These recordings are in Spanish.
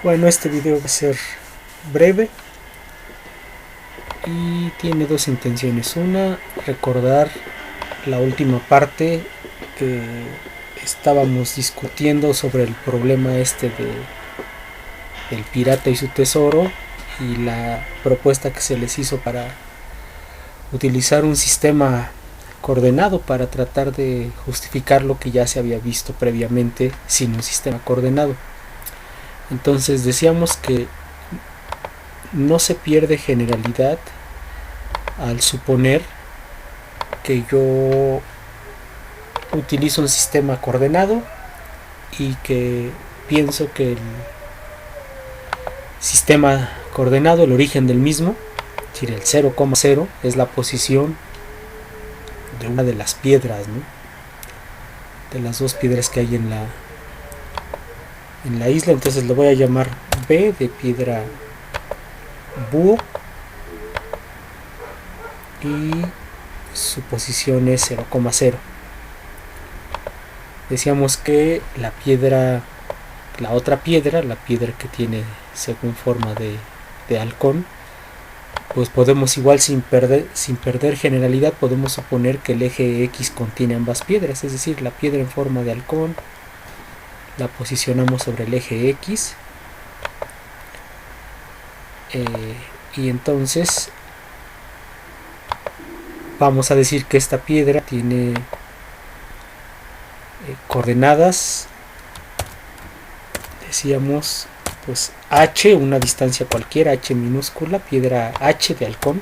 Bueno, este video va a ser breve y tiene dos intenciones. Una, recordar la última parte que estábamos discutiendo sobre el problema del pirata y su tesoro, y la propuesta que se les hizo para utilizar un sistema coordenado para tratar de justificar lo que ya se había visto previamente sin un sistema coordenado. Entonces decíamos que no se pierde generalidad al suponer que yo utilizo un sistema coordenado y que pienso que el sistema coordenado, el origen del mismo, es decir, el 0,0 es la posición de una de las piedras, ¿no? De las dos piedras que hay en la isla. Entonces le voy a llamar B de piedra búho y su posición es 0,0. Decíamos que la otra piedra, la piedra que tiene según forma de halcón, pues podemos igual sin perder generalidad, podemos suponer que el eje X contiene ambas piedras, es decir, la piedra en forma de halcón la posicionamos sobre el eje X, y entonces vamos a decir que esta piedra tiene coordenadas, decíamos, pues H, una distancia cualquiera, H minúscula, piedra H de halcón,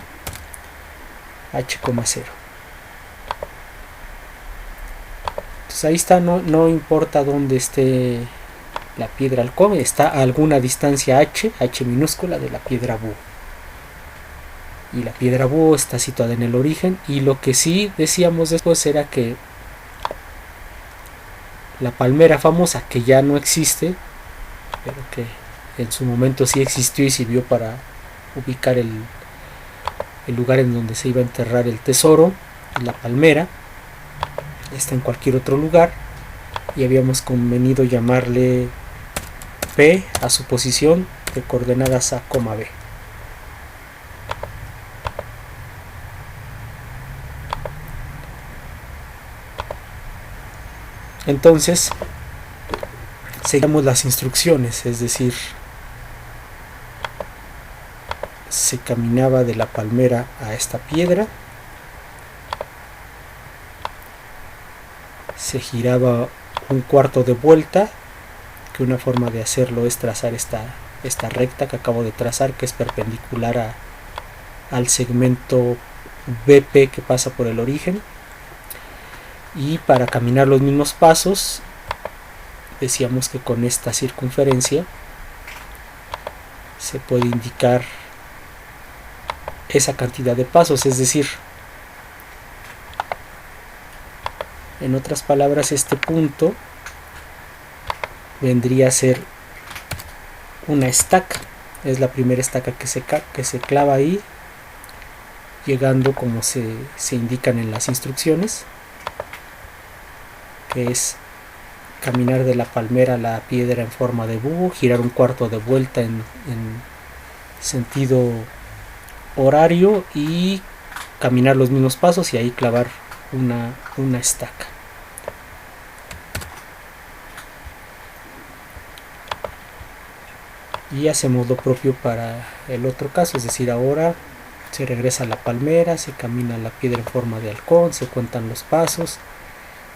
H,0. Entonces ahí está, no importa dónde esté la piedra halcón, está a alguna distancia H minúscula de la piedra búho. Y la piedra búho está situada en el origen, y lo que sí decíamos después era que la palmera famosa, que ya no existe, pero que en su momento sí existió y sirvió para ubicar el lugar en donde se iba a enterrar el tesoro, la palmera, está en cualquier otro lugar, y habíamos convenido llamarle P a su posición de coordenadas A, B. Entonces seguimos las instrucciones, es decir, se caminaba de la palmera a esta piedra, se giraba un cuarto de vuelta, que una forma de hacerlo es trazar esta recta que acabo de trazar, que es perpendicular al segmento BP que pasa por el origen. Y para caminar los mismos pasos, decíamos que con esta circunferencia se puede indicar esa cantidad de pasos, es decir, en otras palabras, este punto vendría a ser una estaca, es la primera estaca que se clava ahí, llegando como se indican en las instrucciones, que es caminar de la palmera a la piedra en forma de búho, girar un cuarto de vuelta en sentido horario y caminar los mismos pasos, y ahí clavar una estaca. Y hacemos lo propio para el otro caso, es decir, ahora se regresa a la palmera, se camina la piedra en forma de halcón, se cuentan los pasos,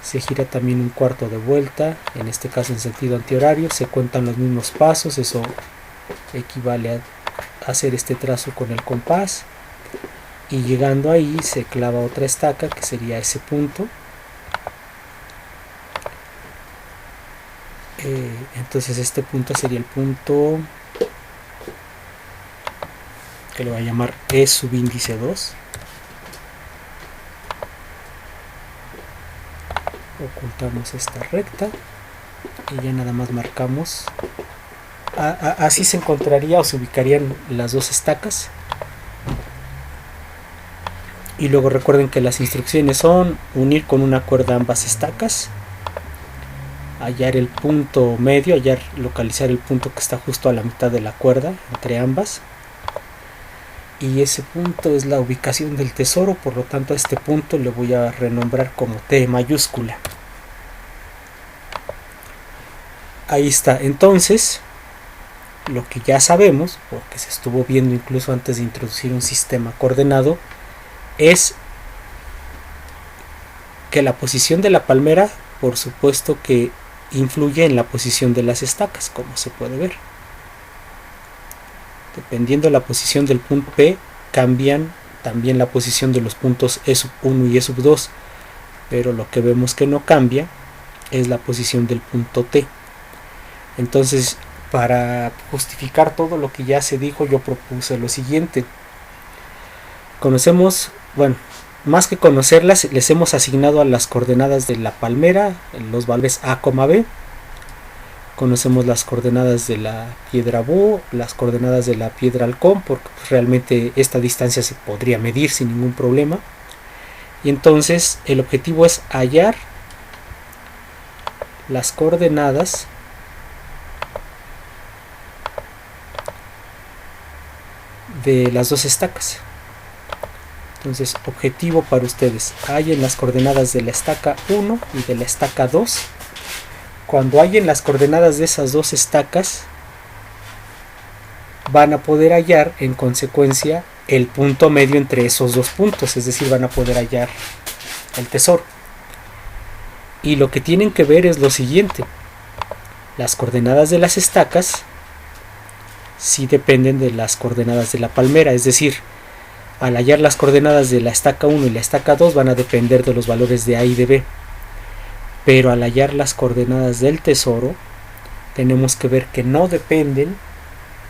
se gira también un cuarto de vuelta, en este caso en sentido antihorario, se cuentan los mismos pasos, eso equivale a hacer este trazo con el compás, y llegando ahí se clava otra estaca que sería ese punto. Entonces este punto sería el punto que le voy a llamar E subíndice 2. Ocultamos esta recta y ya nada más marcamos. Así se encontraría o se ubicarían las dos estacas. Y luego recuerden que las instrucciones son unir con una cuerda ambas estacas, hallar el punto medio, localizar el punto que está justo a la mitad de la cuerda entre ambas, y ese punto es la ubicación del tesoro. Por lo tanto, a este punto le voy a renombrar como T mayúscula. Ahí está. Entonces, lo que ya sabemos, porque se estuvo viendo incluso antes de introducir un sistema coordenado, es que la posición de la palmera, por supuesto que influye en la posición de las estacas, como se puede ver. Dependiendo de la posición del punto P, cambian también la posición de los puntos E1 y E2, pero lo que vemos que no cambia es la posición del punto T. Entonces, para justificar todo lo que ya se dijo, yo propuse lo siguiente. Conocemos, bueno, más que conocerlas, les hemos asignado a las coordenadas de la palmera los valores A, B. Conocemos las coordenadas de la piedra búho, las coordenadas de la piedra halcón, porque pues, realmente esta distancia se podría medir sin ningún problema. Y entonces el objetivo es hallar las coordenadas de las dos estacas. Entonces, objetivo para ustedes: hallen las coordenadas de la estaca 1 y de la estaca 2. Cuando hallen las coordenadas de esas dos estacas, van a poder hallar en consecuencia el punto medio entre esos dos puntos, es decir, van a poder hallar el tesoro. Y lo que tienen que ver es lo siguiente: las coordenadas de las estacas sí dependen de las coordenadas de la palmera, es decir, al hallar las coordenadas de la estaca 1 y la estaca 2 van a depender de los valores de A y de B. Pero al hallar las coordenadas del tesoro, tenemos que ver que no dependen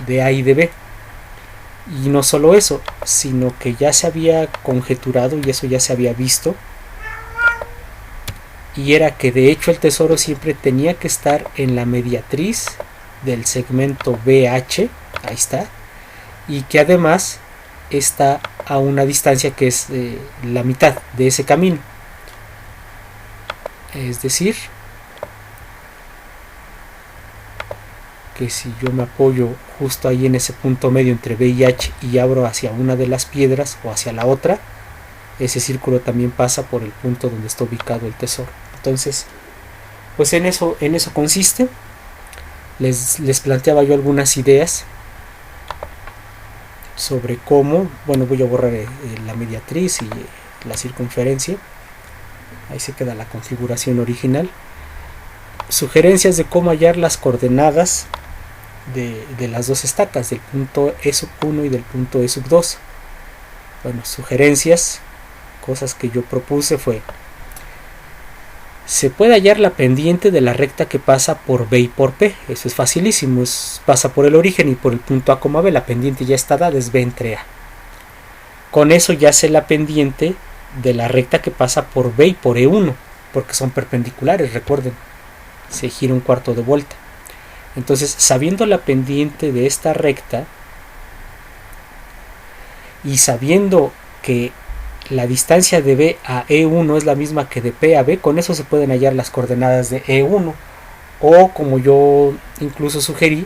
de A y de B. Y no solo eso, sino que ya se había conjeturado, y eso ya se había visto, y era que de hecho el tesoro siempre tenía que estar en la mediatriz del segmento BH, ahí está, y que además está a una distancia que es la mitad de ese camino. Es decir, que si yo me apoyo justo ahí en ese punto medio entre B y H y abro hacia una de las piedras o hacia la otra, ese círculo también pasa por el punto donde está ubicado el tesoro. Entonces, pues en eso consiste. Les planteaba yo algunas ideas sobre cómo, bueno, voy a borrar la mediatriz y la circunferencia. Ahí se queda la configuración original. Sugerencias de cómo hallar las coordenadas de las dos estacas, del punto E1 y del punto E2. Bueno, sugerencias, cosas que yo propuse fue: se puede hallar la pendiente de la recta que pasa por B y por P. Eso es facilísimo, pasa por el origen y por el punto A, B. La pendiente ya está dada, es B entre A. Con eso ya sé la pendiente de la recta que pasa por B y por E1, porque son perpendiculares, recuerden, se gira un cuarto de vuelta. Entonces, sabiendo la pendiente de esta recta y sabiendo que la distancia de B a E1 es la misma que de P a B, con eso se pueden hallar las coordenadas de E1, o como yo incluso sugerí,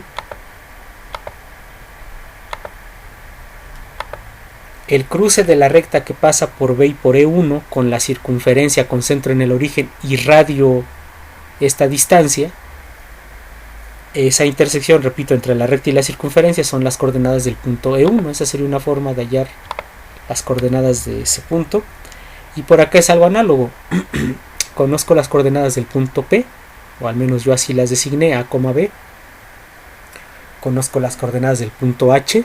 el cruce de la recta que pasa por B y por E1 con la circunferencia con centro en el origen y radio esta distancia, esa intersección, repito, entre la recta y la circunferencia son las coordenadas del punto E1. Esa sería una forma de hallar las coordenadas de ese punto. Y por acá es algo análogo. Conozco las coordenadas del punto P, o al menos yo así las designé, A, B. Conozco las coordenadas del punto H,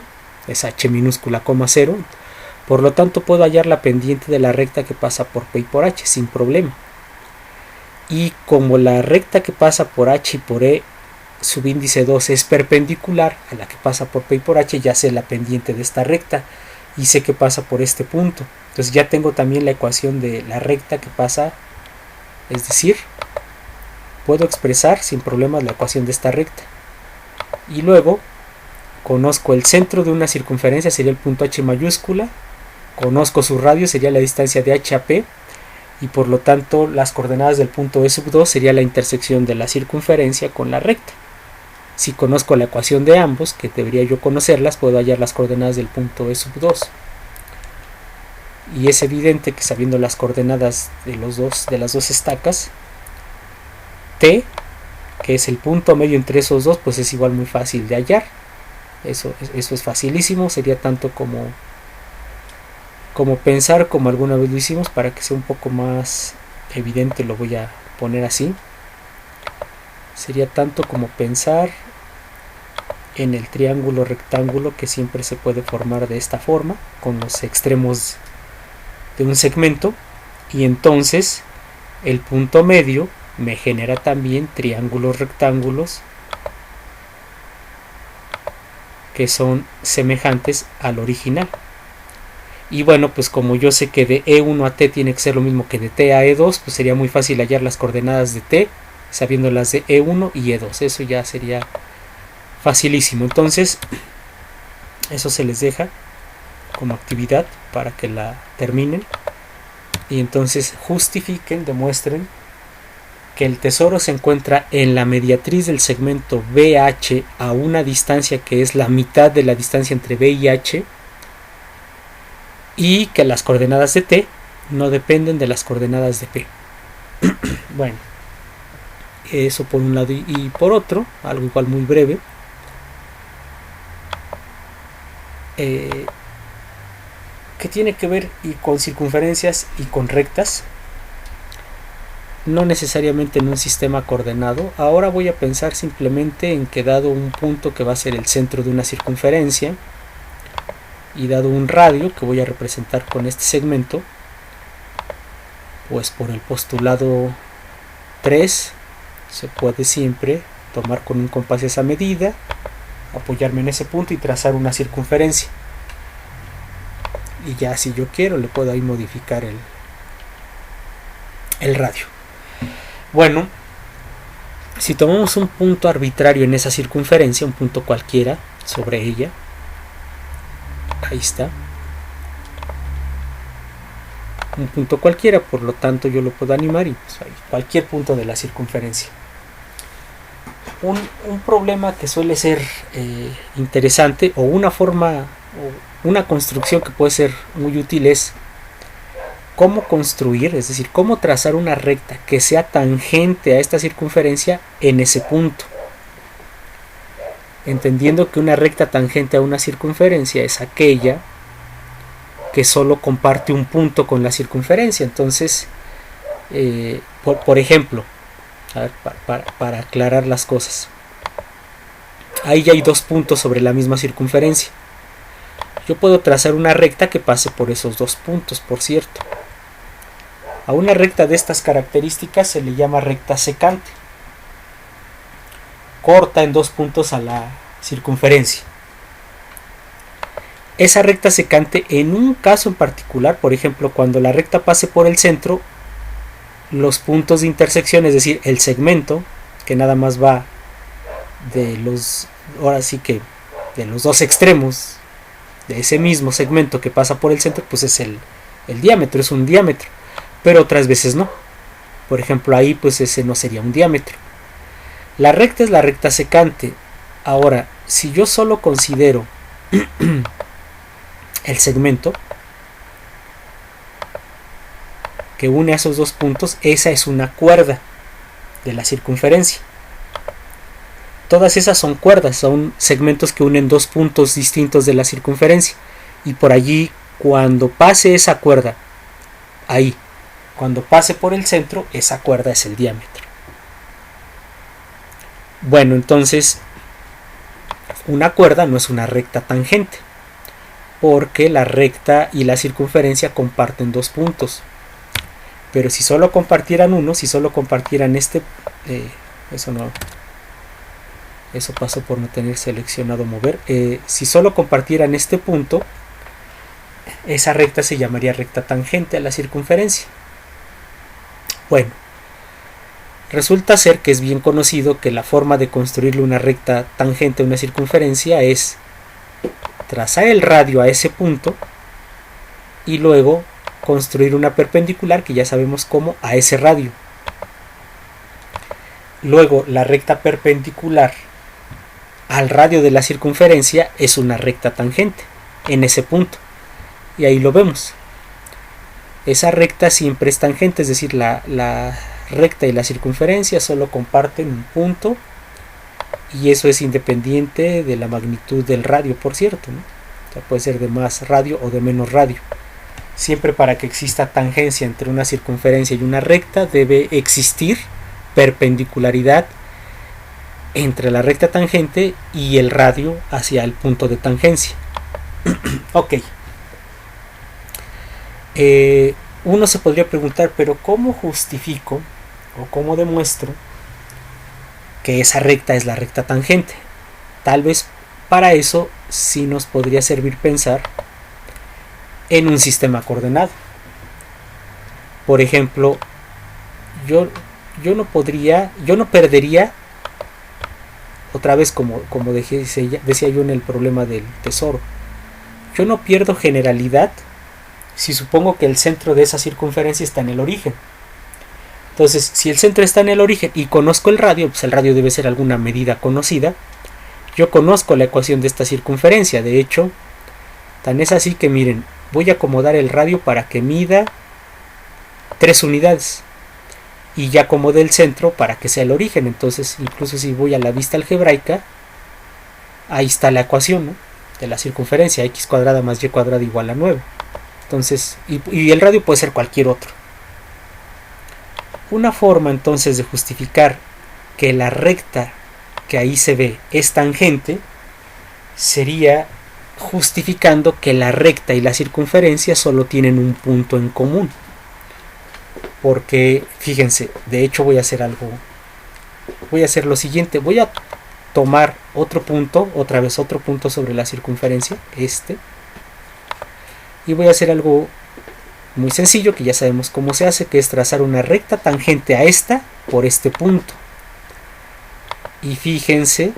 es H minúscula, 0. Por lo tanto, puedo hallar la pendiente de la recta que pasa por P y por H sin problema. Y como la recta que pasa por H y por E, subíndice 2, es perpendicular a la que pasa por P y por H, ya sé la pendiente de esta recta y sé que pasa por este punto. Entonces ya tengo también la ecuación de la recta que pasa, es decir, puedo expresar sin problemas la ecuación de esta recta. Y luego conozco el centro de una circunferencia, sería el punto H mayúscula. Conozco su radio, sería la distancia de H a P. y por lo tanto las coordenadas del punto E sub 2 sería la intersección de la circunferencia con la recta. Si conozco la ecuación de ambos, que debería yo conocerlas, puedo hallar las coordenadas del punto E sub 2. Y es evidente que sabiendo las coordenadas de las dos estacas, T, que es el punto medio entre esos dos, pues es igual muy fácil de hallar. Eso es facilísimo, sería tanto como pensar, como alguna vez lo hicimos, para que sea un poco más evidente lo voy a poner así. Sería tanto como pensar en el triángulo rectángulo que siempre se puede formar de esta forma, con los extremos de un segmento, y entonces el punto medio me genera también triángulos rectángulos que son semejantes al original. Y bueno, pues como yo sé que de E1 a T tiene que ser lo mismo que de T a E2, pues sería muy fácil hallar las coordenadas de T sabiendo las de E1 y E2. Eso ya sería facilísimo. Entonces, eso se les deja como actividad para que la terminen. Y entonces justifiquen, demuestren que el tesoro se encuentra en la mediatriz del segmento BH a una distancia que es la mitad de la distancia entre B y H, y que las coordenadas de T no dependen de las coordenadas de P. Bueno, eso por un lado, y por otro, algo igual muy breve, que tiene que ver y con circunferencias y con rectas, no necesariamente en un sistema coordenado. Ahora voy a pensar simplemente en que dado un punto que va a ser el centro de una circunferencia, y dado un radio que voy a representar con este segmento, pues por el postulado 3 se puede siempre tomar con un compás esa medida, apoyarme en ese punto y trazar una circunferencia, y ya si yo quiero le puedo ahí modificar el radio. Bueno, si tomamos un punto arbitrario en esa circunferencia, un punto cualquiera sobre ella, ahí está, un punto cualquiera, por lo tanto yo lo puedo animar y pues ahí, cualquier punto de la circunferencia. Un problema que suele ser interesante, o una forma, o una construcción que puede ser muy útil, es cómo construir, es decir, cómo trazar una recta que sea tangente a esta circunferencia en ese punto. Entendiendo que una recta tangente a una circunferencia es aquella que solo comparte un punto con la circunferencia. Entonces, por ejemplo, a ver, para aclarar las cosas, ahí ya hay dos puntos sobre la misma circunferencia. Yo puedo trazar una recta que pase por esos dos puntos, por cierto. A una recta de estas características se le llama recta secante. Corta en dos puntos a la circunferencia. Esa recta secante, en un caso en particular, por ejemplo, cuando la recta pase por el centro, los puntos de intersección, es decir, el segmento, que nada más va de los, ahora sí que de los dos extremos de ese mismo segmento que pasa por el centro, pues es el diámetro, es un diámetro, pero otras veces no. Por ejemplo, ahí pues ese no sería un diámetro. La recta es la recta secante. Ahora, si yo solo considero el segmento que une a esos dos puntos, esa es una cuerda de la circunferencia. Todas esas son cuerdas, son segmentos que unen dos puntos distintos de la circunferencia, y por allí, cuando pase esa cuerda, ahí, cuando pase por el centro, esa cuerda es el diámetro. Bueno, entonces una cuerda no es una recta tangente, porque la recta y la circunferencia comparten dos puntos. Pero si solo compartieran uno, si solo compartieran eso pasó por no tener seleccionado mover. Si solo compartieran este punto, esa recta se llamaría recta tangente a la circunferencia. Bueno, resulta ser que es bien conocido que la forma de construirle una recta tangente a una circunferencia es trazar el radio a ese punto y luego construir una perpendicular, que ya sabemos cómo, a ese radio. Luego la recta perpendicular al radio de la circunferencia es una recta tangente en ese punto, y ahí lo vemos. Esa recta siempre es tangente, es decir, la recta y la circunferencia solo comparten un punto, y eso es independiente de la magnitud del radio, por cierto, ¿no? O sea, puede ser de más radio o de menos radio. Siempre, para que exista tangencia entre una circunferencia y una recta, debe existir perpendicularidad entre la recta tangente y el radio hacia el punto de tangencia. Ok. Uno se podría preguntar, pero ¿cómo justifico o cómo demuestro que esa recta es la recta tangente? Tal vez para eso sí nos podría servir pensar en un sistema coordenado. Por ejemplo, yo no perdería, otra vez como decía yo en el problema del tesoro, yo no pierdo generalidad si supongo que el centro de esa circunferencia está en el origen. Entonces, si el centro está en el origen y conozco el radio, pues el radio debe ser alguna medida conocida. Yo conozco la ecuación de esta circunferencia. De hecho, tan es así que miren, voy a acomodar el radio para que mida 3 unidades. Y ya acomodé el centro para que sea el origen. Entonces, incluso si voy a la vista algebraica, ahí está la ecuación, ¿no?, de la circunferencia, x cuadrada más y cuadrada igual a 9. Entonces, y el radio puede ser cualquier otro. Una forma entonces de justificar que la recta que ahí se ve es tangente sería justificando que la recta y la circunferencia solo tienen un punto en común. Porque, fíjense, de hecho voy a hacer lo siguiente, voy a tomar otro punto sobre la circunferencia, y voy a hacer algo muy sencillo que ya sabemos cómo se hace, que es trazar una recta tangente a esta por este punto. Y fíjense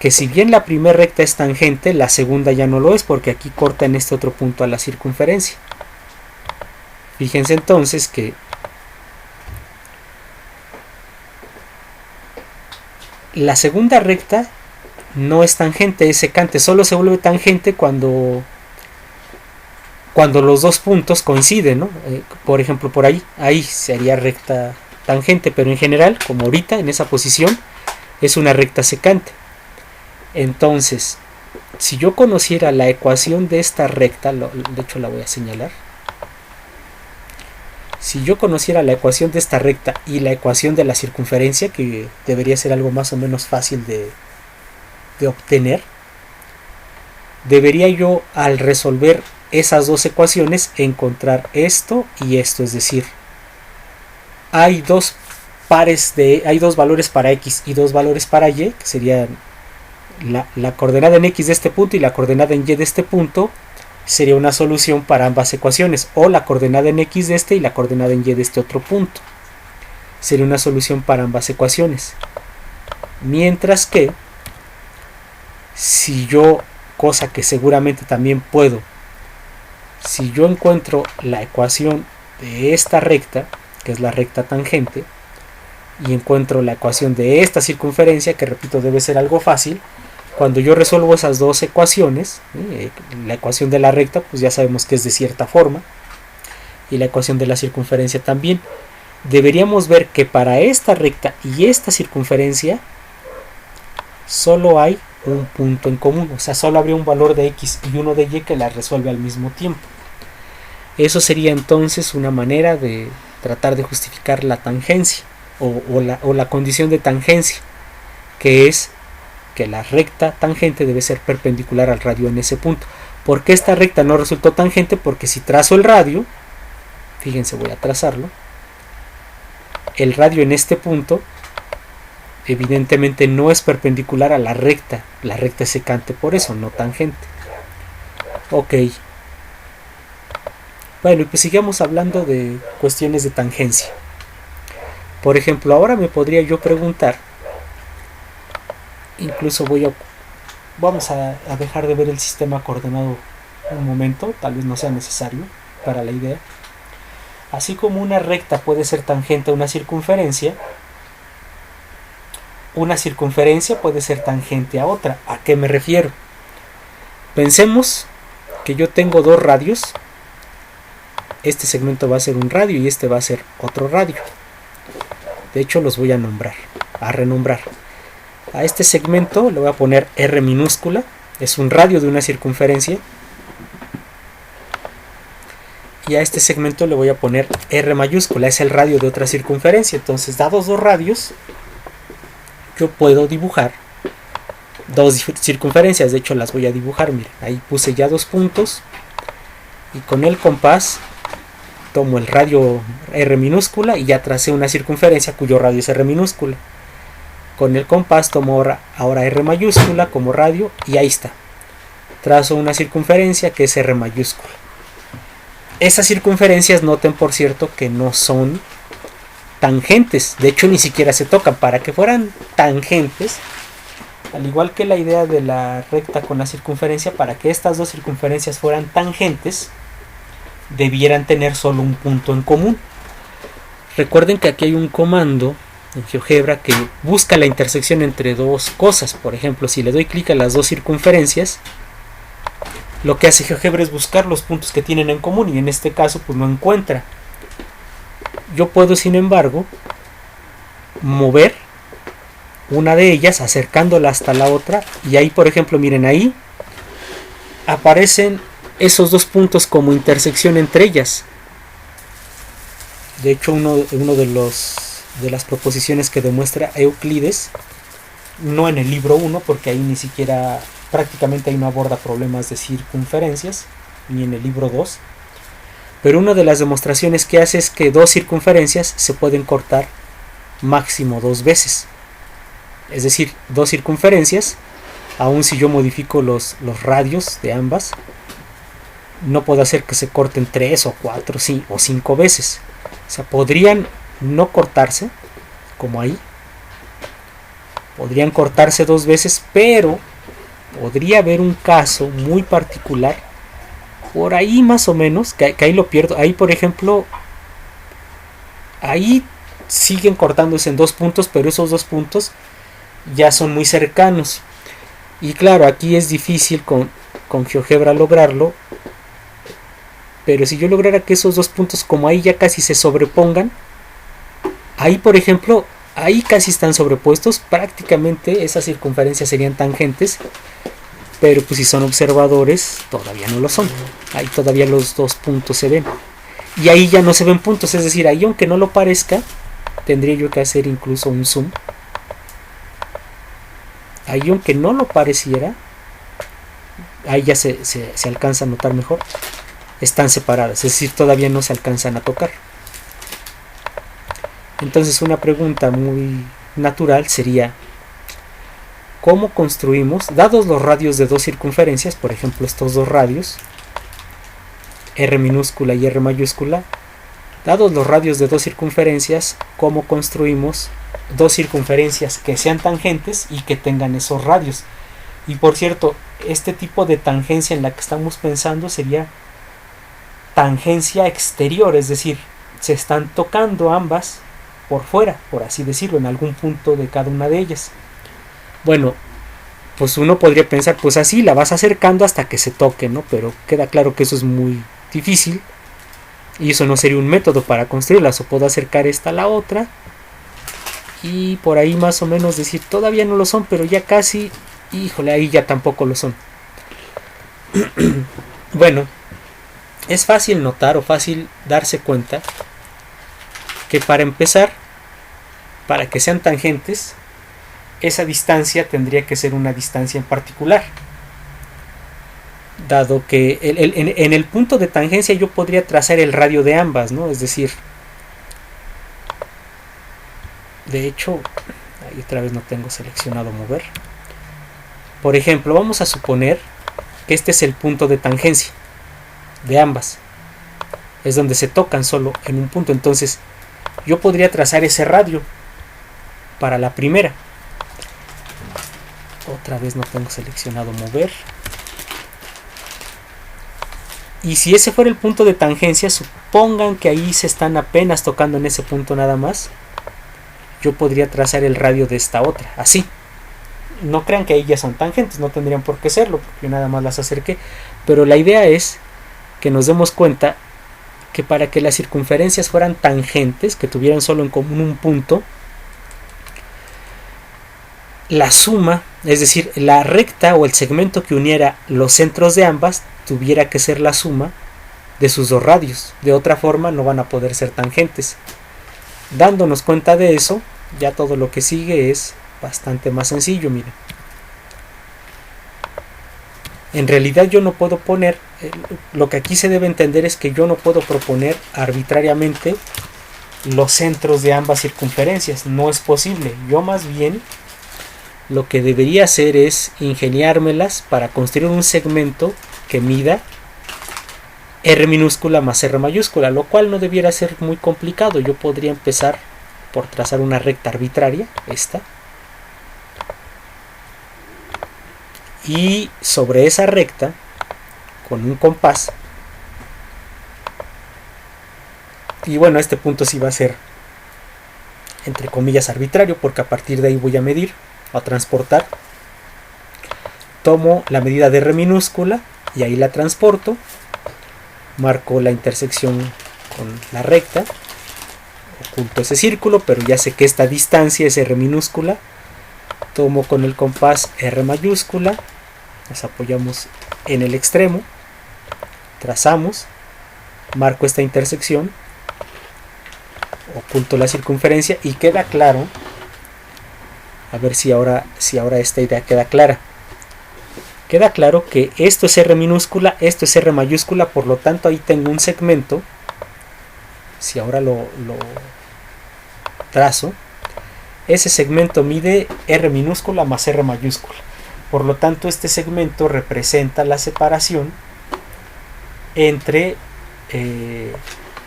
que si bien la primera recta es tangente, la segunda ya no lo es, porque aquí corta en este otro punto a la circunferencia. Fíjense entonces que la segunda recta no es tangente, es secante. Solo se vuelve tangente cuando los dos puntos coinciden, ¿no? Por ejemplo, por ahí sería recta tangente, pero en general, como ahorita en esa posición, es una recta secante. Entonces, si yo conociera la ecuación de esta recta, de hecho la voy a señalar. Si yo conociera la ecuación de esta recta y la ecuación de la circunferencia, que debería ser algo más o menos fácil de obtener, debería yo, al resolver esas dos ecuaciones, encontrar esto y esto. Es decir, hay dos valores para x y dos valores para y, que serían la coordenada en x de este punto y la coordenada en y de este punto. Sería una solución para ambas ecuaciones, o la coordenada en x de este y la coordenada en y de este otro punto. Sería una solución para ambas ecuaciones. Mientras que, si yo, cosa que seguramente también puedo, si yo encuentro la ecuación de esta recta, que es la recta tangente, y encuentro la ecuación de esta circunferencia, que repito debe ser algo fácil, cuando yo resuelvo esas dos ecuaciones, la ecuación de la recta pues ya sabemos que es de cierta forma, y la ecuación de la circunferencia también, deberíamos ver que para esta recta y esta circunferencia solo hay un punto en común. O sea, solo habría un valor de x y uno de y que la resuelve al mismo tiempo. Eso sería entonces una manera de tratar de justificar la tangencia o la condición de tangencia, que es que la recta tangente debe ser perpendicular al radio en ese punto. ¿Por qué esta recta no resultó tangente? Porque si trazo el radio, fíjense, voy a trazarlo, el radio en este punto evidentemente no es perpendicular a la recta es secante, por eso no tangente. Ok, bueno, y pues sigamos hablando de cuestiones de tangencia. Por ejemplo, ahora me podría yo preguntar, incluso vamos a dejar de ver el sistema coordenado un momento, tal vez no sea necesario para la idea. Así como una recta puede ser tangente a una circunferencia puede ser tangente a otra. ¿A qué me refiero? Pensemos que yo tengo dos radios. Este segmento va a ser un radio y este va a ser otro radio. De hecho, los voy a renombrar. A este segmento le voy a poner R minúscula, es un radio de una circunferencia. Y a este segmento le voy a poner R mayúscula, es el radio de otra circunferencia. Entonces, dados dos radios, yo puedo dibujar dos circunferencias. De hecho, las voy a dibujar. Miren, ahí puse ya 2 puntos. Y con el compás tomo el radio R minúscula y ya tracé una circunferencia cuyo radio es R minúscula. Con el compás tomo ahora R mayúscula como radio y ahí está. Trazo una circunferencia que es R mayúscula. Esas circunferencias, noten por cierto que no son tangentes, de hecho ni siquiera se tocan. Para que fueran tangentes, al igual que la idea de la recta con la circunferencia, para que estas dos circunferencias fueran tangentes, debieran tener solo un punto en común. Recuerden que aquí hay un comando en GeoGebra que busca la intersección entre dos cosas. Por ejemplo, si le doy clic a las dos circunferencias, lo que hace GeoGebra es buscar los puntos que tienen en común y en este caso pues no encuentra. Yo puedo, sin embargo, mover una de ellas acercándola hasta la otra y ahí, por ejemplo, miren, ahí aparecen esos dos puntos como intersección entre ellas. De hecho, uno de las proposiciones que demuestra Euclides, no en el libro 1 porque ahí ni siquiera prácticamente ahí no aborda problemas de circunferencias, ni en el libro 2, pero una de las demostraciones que hace es que dos circunferencias se pueden cortar máximo 2 veces. Es decir, dos circunferencias, aun si yo modifico los radios de ambas, no puedo hacer que se corten 3 o 4 sí, o 5 veces. O sea, podrían no cortarse, como ahí, podrían cortarse 2 veces, pero podría haber un caso muy particular, por ahí más o menos, que ahí lo pierdo. Ahí, por ejemplo, ahí siguen cortándose en 2 puntos, pero esos 2 puntos ya son muy cercanos. Y claro, aquí es difícil con GeoGebra lograrlo, pero si yo lograra que esos 2 puntos como ahí ya casi se sobrepongan, ahí, por ejemplo, ahí casi están sobrepuestos, prácticamente esas circunferencias serían tangentes, pero pues si son observadores todavía no lo son. Ahí todavía los 2 puntos se ven y ahí ya no se ven puntos, es decir, ahí aunque no lo parezca, tendría yo que hacer incluso un zoom. Ahí aunque no lo pareciera, ahí ya se alcanza a notar mejor, están separadas, es decir, todavía no se alcanzan a tocar. Entonces una pregunta muy natural sería: ¿cómo construimos, dados los radios de dos circunferencias, por ejemplo estos dos radios, R minúscula y R mayúscula, dados los radios de dos circunferencias, cómo construimos dos circunferencias que sean tangentes y que tengan esos radios? Y por cierto, este tipo de tangencia en la que estamos pensando sería tangencia exterior, es decir, se están tocando ambas por fuera, por así decirlo, en algún punto de cada una de ellas. Bueno, pues uno podría pensar, pues así la vas acercando hasta que se toque, ¿no? Pero queda claro que eso es muy difícil y eso no sería un método para construirlas. O puedo acercar esta a la otra y por ahí más o menos decir, todavía no lo son, pero ya casi, híjole, ahí ya tampoco lo son. Bueno, es fácil notar o fácil darse cuenta que para empezar, para que sean tangentes, esa distancia tendría que ser una distancia en particular, dado que en el punto de tangencia yo podría trazar el radio de ambas, ¿no? Es decir, de hecho, ahí otra vez no tengo seleccionado mover. Por ejemplo, vamos a suponer que este es el punto de tangencia de ambas, es donde se tocan solo en un punto. Entonces yo podría trazar ese radio para la primera. Otra vez no tengo seleccionado mover. Y si ese fuera el punto de tangencia, supongan que ahí se están apenas tocando en ese punto nada más, yo podría trazar el radio de esta otra, así. No crean que ahí ya son tangentes, no tendrían por qué serlo, porque yo nada más las acerqué. Pero la idea es que nos demos cuenta que para que las circunferencias fueran tangentes, que tuvieran solo en común un punto, la suma, es decir, la recta o el segmento que uniera los centros de ambas, tuviera que ser la suma de sus dos radios. De otra forma no van a poder ser tangentes. Dándonos cuenta de eso, ya todo lo que sigue es bastante más sencillo. Miren, en realidad yo no puedo poner, lo que aquí se debe entender es que yo no puedo proponer arbitrariamente los centros de ambas circunferencias, no es posible. Yo más bien lo que debería hacer es ingeniármelas para construir un segmento que mida R minúscula más R mayúscula, lo cual no debiera ser muy complicado. Yo podría empezar por trazar una recta arbitraria, esta, y sobre esa recta, con un compás, y bueno, este punto sí va a ser entre comillas arbitrario, porque a partir de ahí voy a medir, a transportar. Tomo la medida de R minúscula y ahí la transporto, marco la intersección con la recta, oculto ese círculo, pero ya sé que esta distancia es R minúscula. Tomo con el compás R mayúscula, nos apoyamos en el extremo, trazamos, marco esta intersección, oculto la circunferencia y queda claro. A ver si ahora esta idea queda clara. Queda claro que esto es R minúscula, esto es R mayúscula, por lo tanto ahí tengo un segmento. Si ahora lo trazo, ese segmento mide R minúscula más R mayúscula. Por lo tanto, este segmento representa la separación entre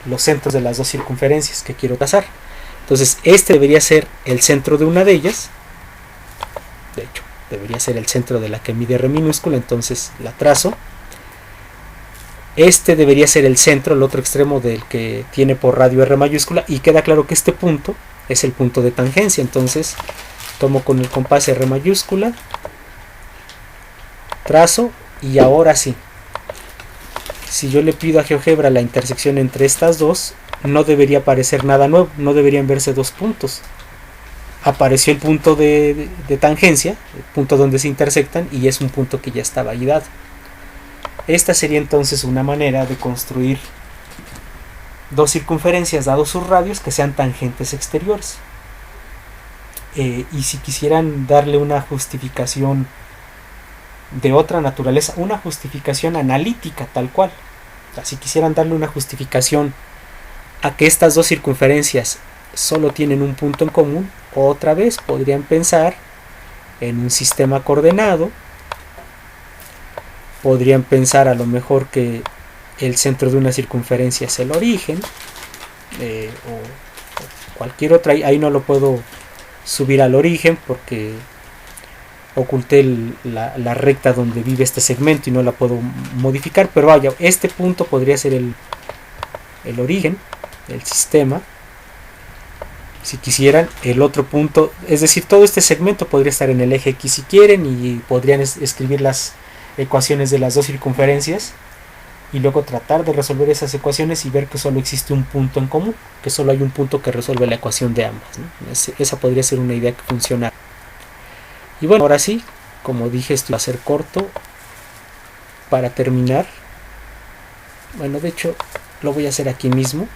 los centros de las dos circunferencias que quiero trazar. Entonces, este debería ser el centro de una de ellas. De hecho, debería ser el centro de la que mide R minúscula, entonces la trazo. Este debería ser el centro, el otro extremo del que tiene por radio R mayúscula, y queda claro que este punto es el punto de tangencia. Entonces tomo con el compás R mayúscula, trazo, y ahora sí, si yo le pido a GeoGebra la intersección entre estas dos, no debería aparecer nada nuevo, no deberían verse dos puntos. Apareció el punto de tangencia, el punto donde se intersectan, y es un punto que ya estaba ahí dado. Esta sería entonces una manera de construir dos circunferencias dados sus radios que sean tangentes exteriores. Y si quisieran darle una justificación de otra naturaleza, una justificación analítica tal cual, o sea, si quisieran darle una justificación a que estas dos circunferencias solo tienen un punto en común, otra vez podrían pensar en un sistema coordenado. Podrían pensar a lo mejor que el centro de una circunferencia es el origen, o cualquier otra. Ahí no lo puedo subir al origen porque oculté la recta donde vive este segmento y no la puedo modificar, pero vaya, este punto podría ser el origen del sistema. Si quisieran, el otro punto, es decir, todo este segmento podría estar en el eje X si quieren, y podrían escribir las ecuaciones de las dos circunferencias y luego tratar de resolver esas ecuaciones y ver que solo existe un punto en común, que solo hay un punto que resuelve la ecuación de ambas, ¿no? Esa podría ser una idea que funciona. Y bueno, ahora sí, como dije, esto va a ser corto. Para terminar, bueno, de hecho lo voy a hacer aquí mismo,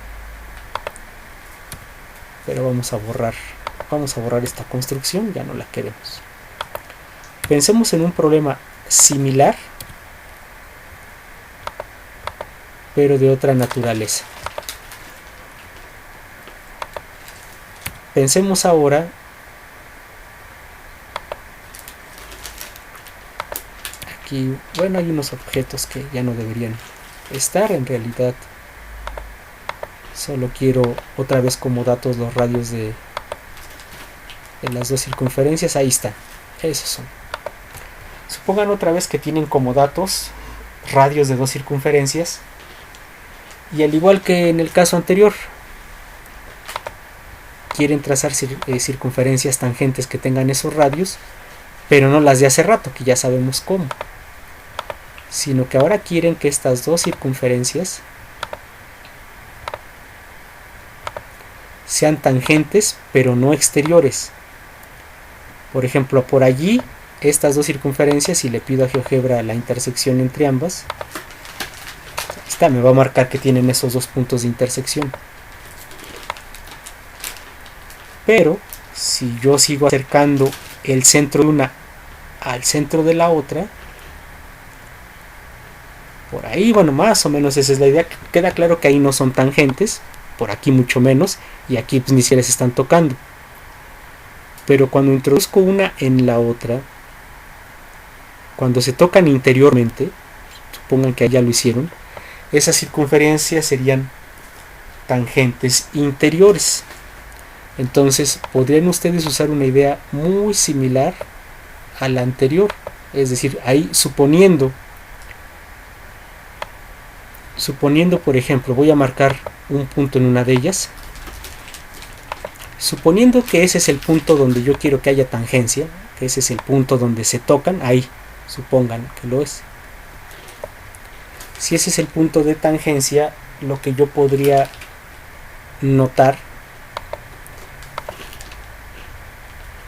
pero vamos a borrar esta construcción, ya no la queremos. Pensemos en un problema similar, pero de otra naturaleza. Pensemos ahora aquí, bueno, hay unos objetos que ya no deberían estar, en realidad solo quiero otra vez como datos los radios de las dos circunferencias. Ahí están, esos son. Supongan otra vez que tienen como datos radios de dos circunferencias Y al igual que en el caso anterior, quieren trazar circunferencias tangentes que tengan esos radios, pero no las de hace rato, que ya sabemos cómo, sino que ahora quieren que estas dos circunferencias sean tangentes pero no exteriores. Por ejemplo, por allí estas dos circunferencias, si le pido a GeoGebra la intersección entre ambas, esta me va a marcar que tienen esos dos puntos de intersección. Pero si yo sigo acercando el centro de una al centro de la otra, por ahí, bueno, más o menos esa es la idea. Queda claro que ahí no son tangentes, por aquí mucho menos, y aquí pues ni siquiera se están tocando. Pero cuando introduzco una en la otra, cuando se tocan interiormente, supongan que ya lo hicieron, esas circunferencias serían tangentes interiores. Entonces podrían ustedes usar una idea muy similar a la anterior, es decir, ahí suponiendo por ejemplo, voy a marcar un punto en una de ellas, suponiendo que ese es el punto donde yo quiero que haya tangencia, que ese es el punto donde se tocan, ahí supongan que lo es. Si ese es el punto de tangencia, lo que yo podría notar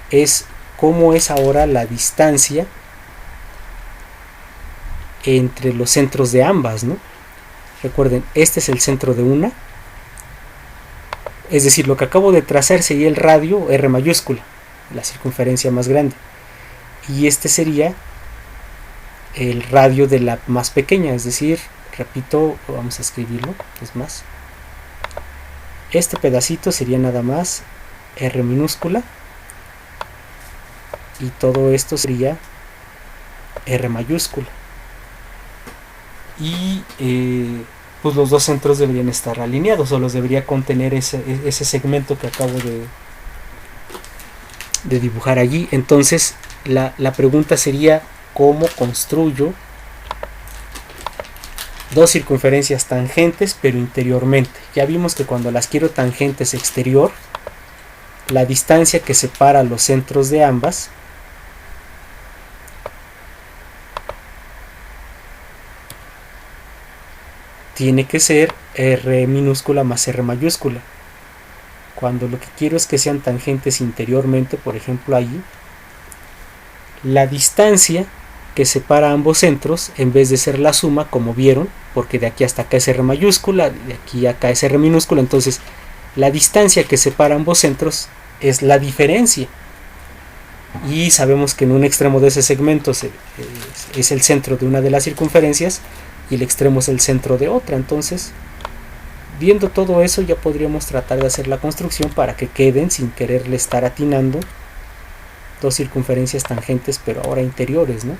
es cómo es ahora la distancia entre los centros de ambas, ¿no? Recuerden, este es el centro de una, es decir, lo que acabo de trazar sería el radio R mayúscula, la circunferencia más grande, y este sería el radio de la más pequeña, es decir, repito, vamos a escribirlo, es más, este pedacito sería nada más R minúscula, y todo esto sería R mayúscula. Y pues los dos centros deberían estar alineados, o los debería contener ese segmento que acabo de dibujar allí. Entonces la pregunta sería: ¿cómo construyo dos circunferencias tangentes pero interiormente? Ya vimos que cuando las quiero tangentes exterior, la distancia que separa los centros de ambas tiene que ser R minúscula más R mayúscula. Cuando lo que quiero es que sean tangentes interiormente, por ejemplo ahí, la distancia que separa ambos centros, en vez de ser la suma, como vieron, porque de aquí hasta acá es R mayúscula, de aquí a acá es R minúscula, entonces la distancia que separa ambos centros es la diferencia. Y sabemos que en un extremo de ese segmento es el centro de una de las circunferencias, y el extremo es el centro de otra. Entonces, viendo todo eso, ya podríamos tratar de hacer la construcción para que queden, sin quererle estar atinando, dos circunferencias tangentes pero ahora interiores, ¿no?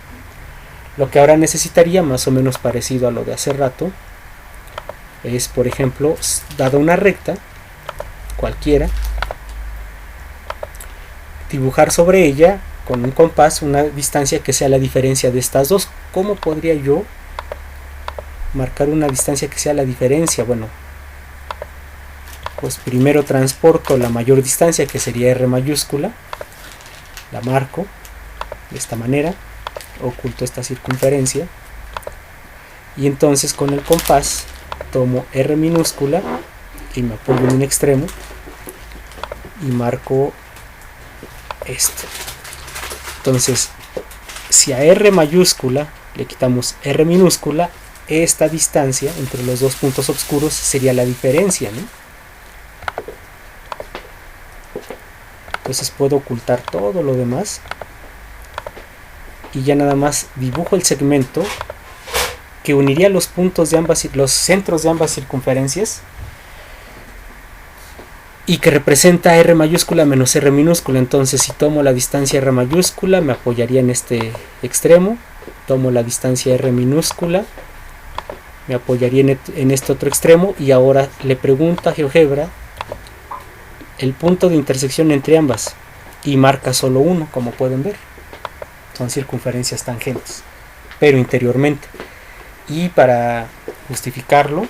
Lo que ahora necesitaría, más o menos parecido a lo de hace rato, es, por ejemplo, dada una recta cualquiera, dibujar sobre ella con un compás una distancia que sea la diferencia de estas dos. ¿Cómo podría yo marcar una distancia que sea la diferencia? Bueno, pues primero transporto la mayor distancia, que sería R mayúscula, la marco de esta manera, oculto esta circunferencia, y entonces con el compás tomo R minúscula y me apoyo en un extremo y marco esto. Entonces, si a R mayúscula le quitamos R minúscula, esta distancia entre los dos puntos oscuros sería la diferencia, ¿no? Entonces puedo ocultar todo lo demás y ya nada más dibujo el segmento que uniría los puntos de los centros de ambas circunferencias, y que representa R mayúscula menos R minúscula. Entonces, si tomo la distancia R mayúscula, me apoyaría en este extremo, tomo la distancia R minúscula, me apoyaría en este otro extremo, y ahora le pregunto a GeoGebra el punto de intersección entre ambas, y marca solo uno, como pueden ver. Son circunferencias tangentes, pero interiormente. Y para justificarlo,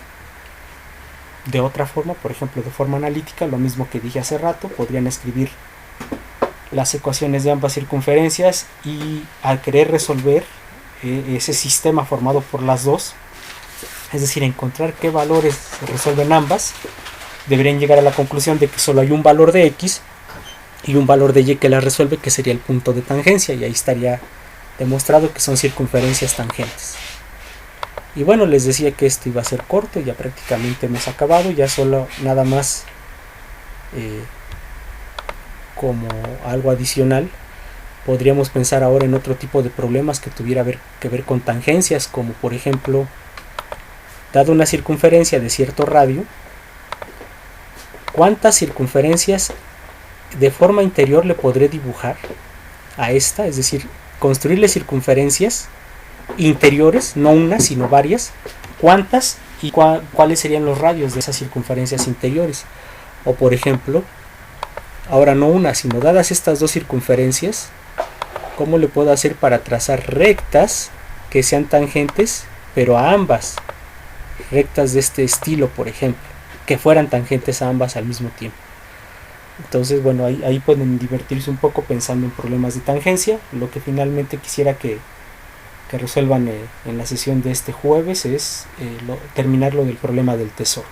de otra forma, por ejemplo de forma analítica, lo mismo que dije hace rato, podrían escribir las ecuaciones de ambas circunferencias y al querer resolver ese sistema formado por las dos, es decir, encontrar qué valores se resuelven ambas, deberían llegar a la conclusión de que solo hay un valor de x y un valor de y que la resuelve, que sería el punto de tangencia, y ahí estaría demostrado que son circunferencias tangentes. Y bueno, les decía que esto iba a ser corto, ya prácticamente hemos acabado, ya solo nada más como algo adicional, podríamos pensar ahora en otro tipo de problemas que tuviera que ver con tangencias, como por ejemplo, dado una circunferencia de cierto radio, ¿cuántas circunferencias de forma interior le podré dibujar a esta? Es decir, construirle circunferencias interiores, no una, sino varias. ¿Cuántas y cuáles serían los radios de esas circunferencias interiores? O por ejemplo, ahora no una, sino dadas estas dos circunferencias, ¿cómo le puedo hacer para trazar rectas que sean tangentes, pero a ambas? Rectas de este estilo, por ejemplo, que fueran tangentes a ambas al mismo tiempo. Entonces, bueno, ahí pueden divertirse un poco pensando en problemas de tangencia. Lo que finalmente quisiera que resuelvan en la sesión de este jueves es terminar lo del problema del tesoro.